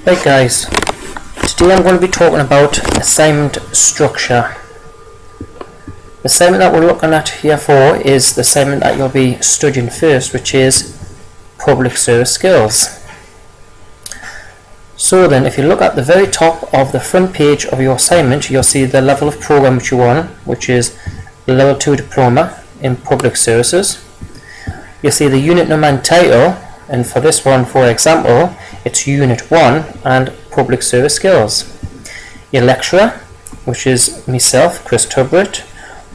Right guys, today I'm going to be talking about assignment structure. The assignment that we're looking at here for is the assignment that you'll be studying first, which is public service skills. So then, if you look at the very top of the front page of your assignment, you'll see the level of program which you're on, which is level 2 diploma in public services. You'll see the unit number and title, and for this one, for example, it's unit 1 and public service skills. Your lecturer, which is myself, Chris Tubritt,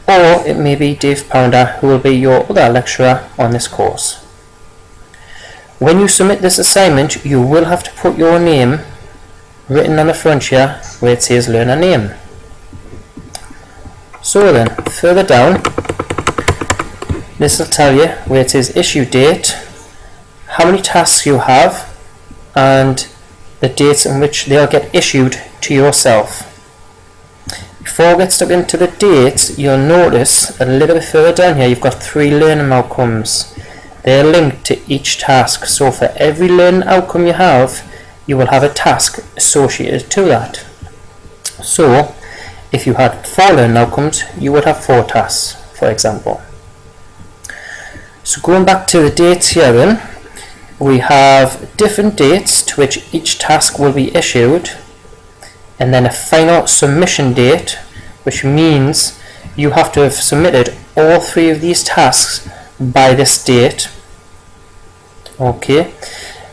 or it may be Dave Pounder, who will be your other lecturer on this course. When you submit this assignment, you will have to put your name written on the front here where it says learner name. So then, further down, this will tell you where it says issue date, how many tasks you have, and the dates in which they'll get issued to yourself. Before we get stuck into the dates, you'll notice a little bit further down here you've got 3 learning outcomes. They're linked to each task, so for every learning outcome you have, you will have a task associated to that. So if you had 4 learning outcomes, you would have 4 tasks, for example. So going back to the dates here then, we have different dates to which each task will be issued, and then a final submission date, which means you have to have submitted all 3 of these tasks by this date. Okay,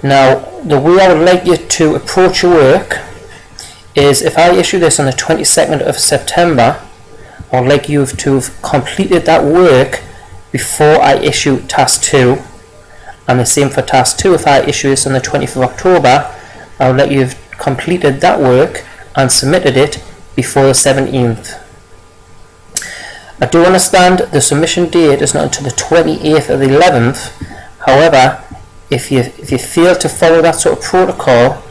now the way I would like you to approach your work is, if I issue this on the 22nd of September, I would like you to have completed that work before I issue task 2. And the same for task 2, if I issue this on the 20th of October, I'll let you have completed that work and submitted it before the 17th. I do understand the submission date is not until the 28th of the 11th. However, if you fail to follow that sort of protocol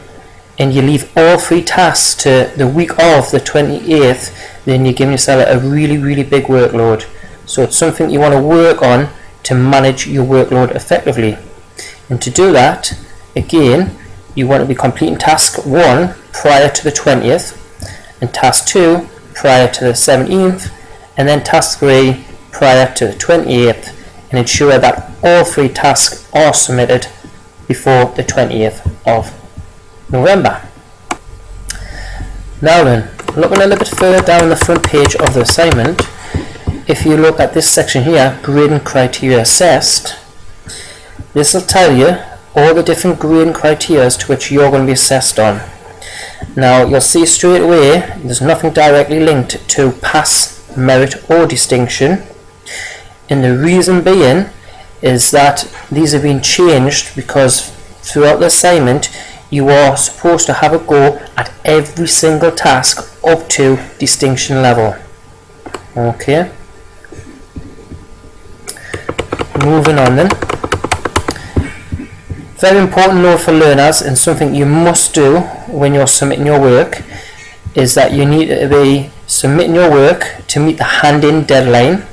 and you leave all 3 tasks to the week of the 28th, then you're giving yourself a really big workload. So it's something you want to work on to manage your workload effectively. And to do that, again, you want to be completing task 1 prior to the 20th, and task 2 prior to the 17th, and then task 3 prior to the 28th, and ensure that all 3 tasks are submitted before the 20th of November. Now then, looking a little bit further down the front page of the assignment, if you look at this section here, grading criteria assessed, this will tell you all the different grading criteria to which you're going to be assessed on. Now you'll see straight away there's nothing directly linked to pass, merit or distinction, and the reason being is that these have been changed because throughout the assignment you are supposed to have a go at every single task up to distinction level. Okay. Moving on then. Very important note for learners, and something you must do when you're submitting your work, is that you need to be submitting your work to meet the hand-in deadline,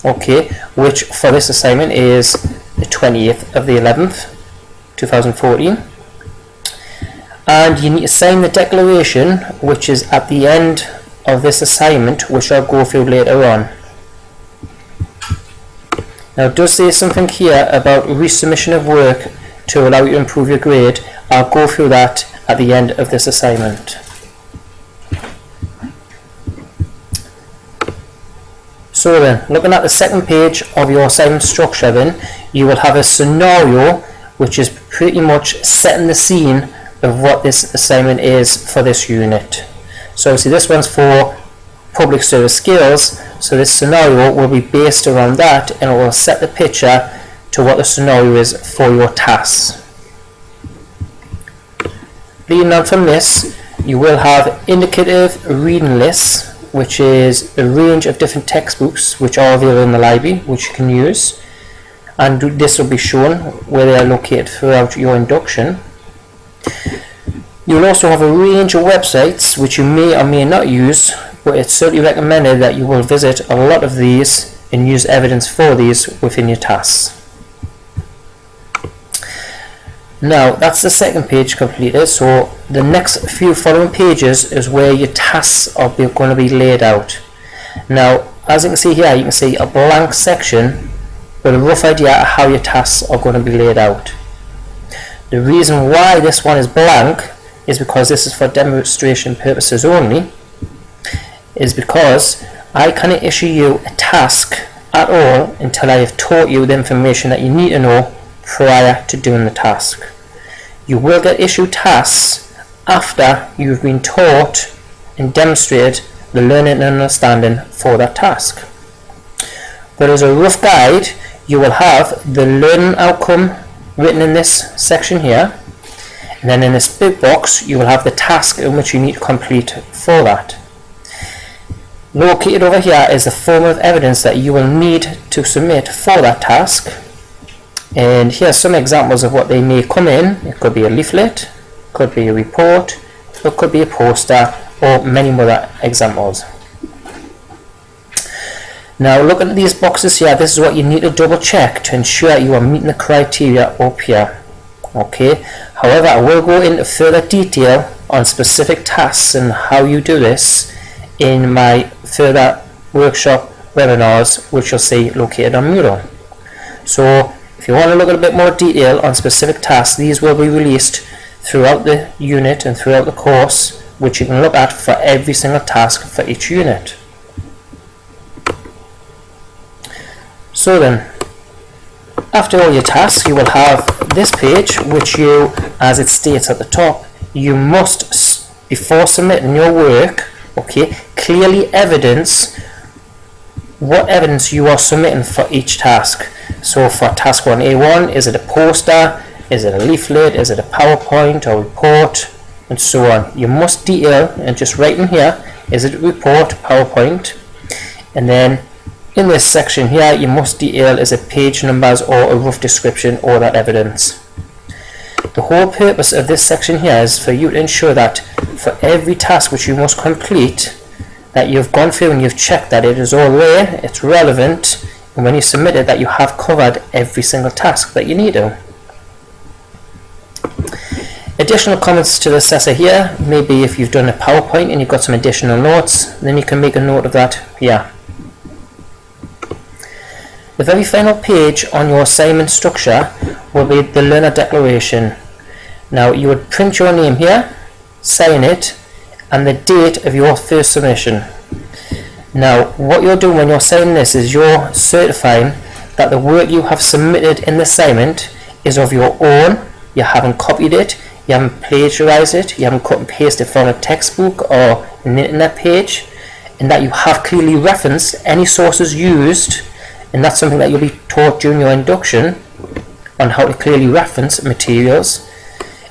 okay, which for this assignment is the 20th of the 11th, 2014. And you need to sign the declaration, which is at the end of this assignment, which I'll go through later on. Now it does say something here about resubmission of work to allow you to improve your grade. I'll go through that at the end of this assignment. So then, looking at the second page of your assignment structure then, you will have a scenario which is pretty much setting the scene of what this assignment is for this unit. So see, this one's for public service skills, so this scenario will be based around that, and it will set the picture to what the scenario is for your tasks. Leading on from this, you will have indicative reading lists, which is a range of different textbooks which are available in the library which you can use, and this will be shown where they are located throughout your induction. You will also have a range of websites which you may or may not use, but it's certainly recommended that you will visit a lot of these and use evidence for these within your tasks. Now that's the second page completed, so the next few following pages is where your tasks are going to be laid out. Now as you can see here, you can see a blank section with a rough idea of how your tasks are going to be laid out. The reason why this one is blank is because this is for demonstration purposes only, is because I cannot issue you a task at all until I have taught you the information that you need to know prior to doing the task. You will get issued tasks after you've been taught and demonstrated the learning and understanding for that task. But as a rough guide, you will have the learning outcome written in this section here, and then in this big box you will have the task in which you need to complete for that. Located over here is the form of evidence that you will need to submit for that task, and here are some examples of what they may come in. It could be a leaflet, could be a report, it could be a poster, or many more examples. Now look at these boxes here. This is what you need to double check to ensure you are meeting the criteria up here. Okay, however, I will go into further detail on specific tasks and how you do this in my further workshop webinars, which you'll see located on Moodle. So if you want to look at a bit more detail on specific tasks, these will be released throughout the unit and throughout the course, which you can look at for every single task for each unit. So then, after all your tasks, you will have this page, which you, as it states at the top, you must, before submitting your work, okay, clearly evidence what evidence you are submitting for each task. So for task 1A1, is it a poster, is it a leaflet, is it a PowerPoint or report, and so on. You must detail and just write in here, is it a report, PowerPoint, and then in this section here you must detail, is it page numbers or a rough description or that evidence. The whole purpose of this section here is for you to ensure that for every task which you must complete, that you've gone through and you've checked that it is all there, it's relevant, and when you submit it, that you have covered every single task that you need to. Additional comments to the assessor here, maybe if you've done a PowerPoint and you've got some additional notes, then you can make a note of that here. The very final page on your assignment structure will be the learner declaration. Now you would print your name here, sign it, and the date of your first submission. Now what you're doing when you're signing this is you're certifying that the work you have submitted in the assignment is of your own, you haven't copied it, you haven't plagiarized it, you haven't cut and pasted from a textbook or an internet page, and that you have clearly referenced any sources used. And that's something that you'll be taught during your induction on how to clearly reference materials,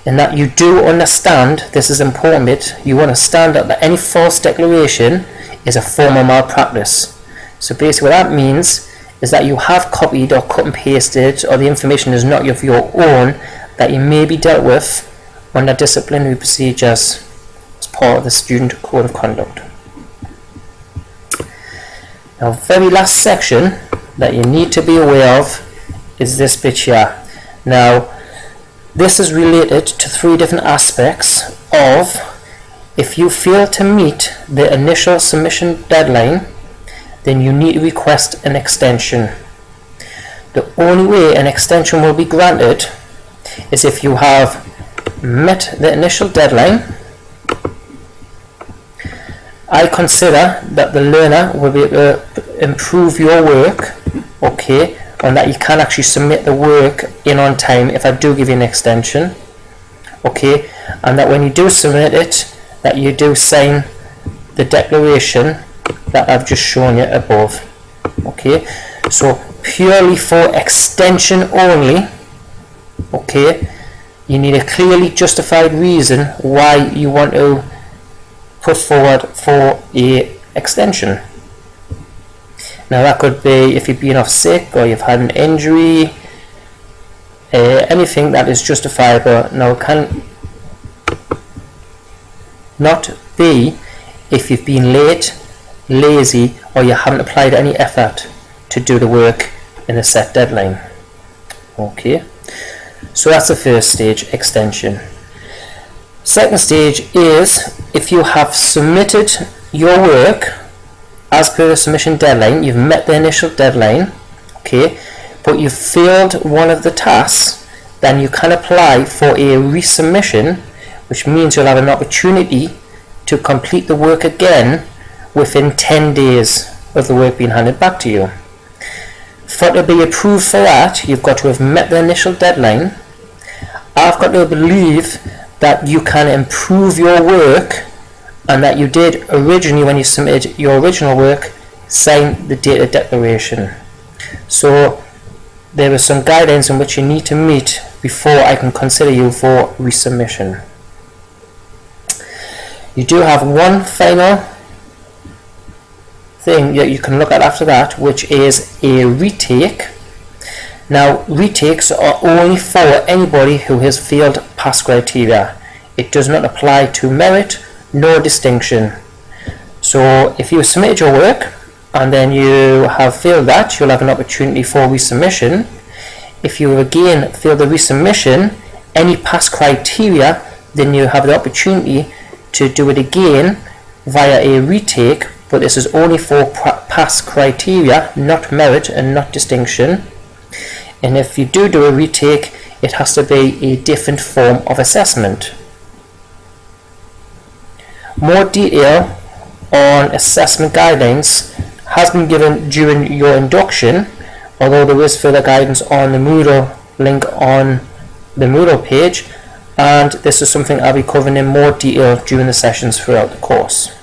and that you do understand, this is important bit, you understand that any false declaration is a form of malpractice. So basically what that means is that you have copied or cut and pasted, or the information is not of your own, that you may be dealt with under disciplinary procedures as part of the student code of conduct. Now very last section that you need to be aware of is this bit here. Now this is related to three different aspects of, if you fail to meet the initial submission deadline, then you need to request an extension. The only way an extension will be granted is if you have met the initial deadline. I consider that the learner will be able to improve your work, okay, and that you can actually submit the work in on time if I do give you an extension, okay, and that when you do submit it, that you do sign the declaration that I've just shown you above. Okay, so purely for extension only, okay, you need a clearly justified reason why you want to put forward for a extension. Now that could be if you've been off sick or you've had an injury, anything that is justifiable. Now it can not be if you've been late, lazy, or you haven't applied any effort to do the work in a set deadline. Okay, So that's the first stage, extension. Second stage is if you have submitted your work as per the submission deadline, you've met the initial deadline, okay, but you've failed one of the tasks, then you can apply for a resubmission, which means you'll have an opportunity to complete the work again within 10 days of the work being handed back to you. For it to be approved for that, you've got to have met the initial deadline. I've got to believe that you can improve your work and that you did originally, when you submitted your original work, sign the data declaration. So there are some guidelines in which you need to meet before I can consider you for resubmission. You do have one final thing that you can look at after that, which is a retake. Now, retakes are only for anybody who has failed pass criteria. It does not apply to merit nor distinction. So if you submitted your work and then you have failed that, you'll have an opportunity for resubmission. If you again fail the resubmission, any pass criteria, then you have the opportunity to do it again via a retake, but this is only for pass criteria, not merit and not distinction. And if you do a retake, it has to be a different form of assessment. More detail on assessment guidelines has been given during your induction, although there is further guidance on the Moodle link on the Moodle page, and this is something I'll be covering in more detail during the sessions throughout the course.